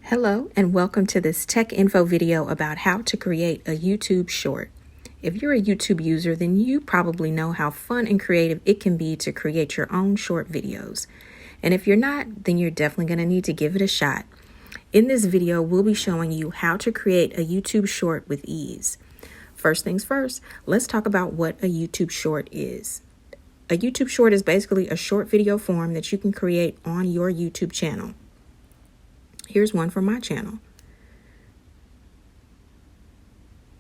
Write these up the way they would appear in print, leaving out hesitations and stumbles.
Hello and welcome to this tech info video about how to create a YouTube short. If you're a YouTube user, then you probably know how fun and creative it can be to create your own short videos. And if you're not, then you're definitely going to need to give it a shot. In this video, we'll be showing you how to create a YouTube short with ease. First things first, let's talk about what a YouTube short is. A YouTube short is basically a short video form that you can create on your YouTube channel. Here's one from my channel.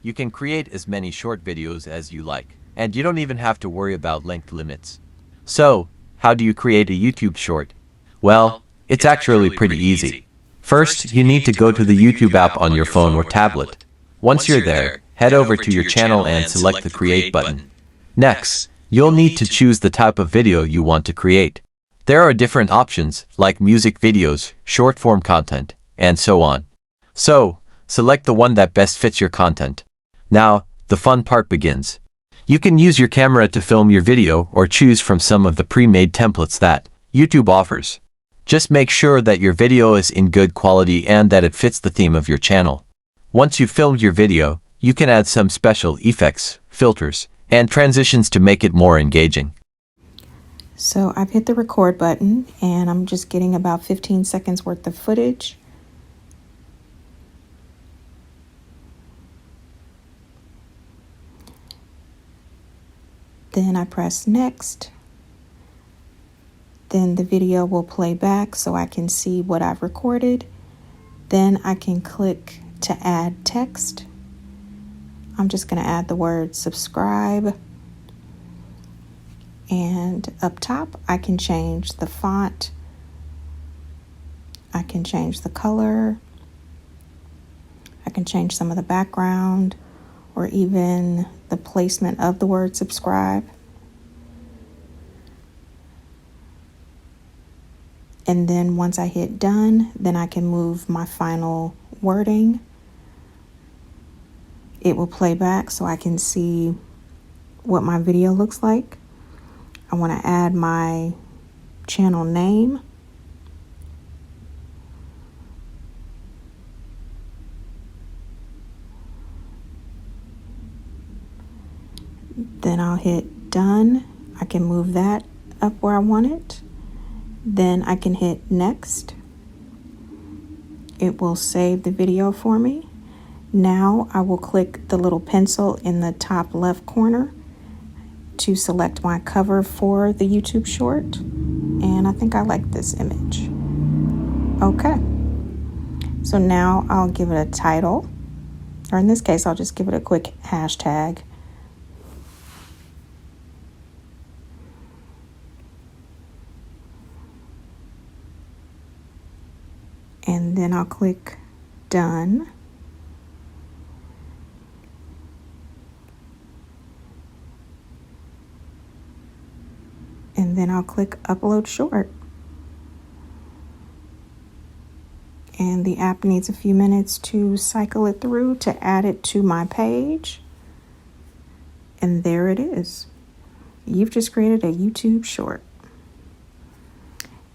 You can create as many short videos as you like, and you don't even have to worry about length limits. So, how do you create a YouTube short? Well, it's actually pretty easy. First, you need to go to the YouTube app on your phone or tablet. Once you're there, head over to your channel and select the Create button. Next, you'll need to choose the type of video you want to create. There are different options, like music videos, short-form content, and so on. So, select the one that best fits your content. Now, the fun part begins. You can use your camera to film your video or choose from some of the pre-made templates that YouTube offers. Just make sure that your video is in good quality and that it fits the theme of your channel. Once you've filmed your video, you can add some special effects, filters, and transitions to make it more engaging. So I've hit the record button and I'm just getting about 15 seconds worth of footage. Then I press next. Then the video will play back so I can see what I've recorded. Then I can click to add text. I'm just going to add the word subscribe. And up top, I can change the font. I can change the color. I can change some of the background or even the placement of the word subscribe. And then once I hit done, then I can move my final wording. It will play back so I can see what my video looks like. I want to add my channel name. Then I'll hit done. I can move that up where I want it. Then I can hit next. It will save the video for me. Now I will click the little pencil in the top left corner to select my cover for the YouTube short. And I think I like this image. Okay. So now I'll give it a title, or in this case, I'll just give it a quick hashtag. And then I'll click done. And then I'll click upload short. And the app needs a few minutes to cycle it through to add it to my page. And there it is. You've just created a YouTube short.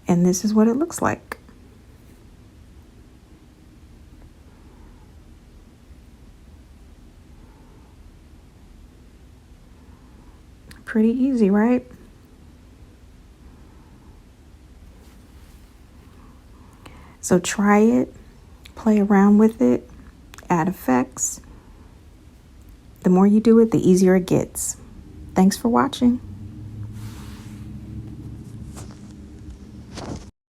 And this is what it looks like. Pretty easy, right? So try it, play around with it, add effects. The more you do it, the easier it gets. Thanks for watching.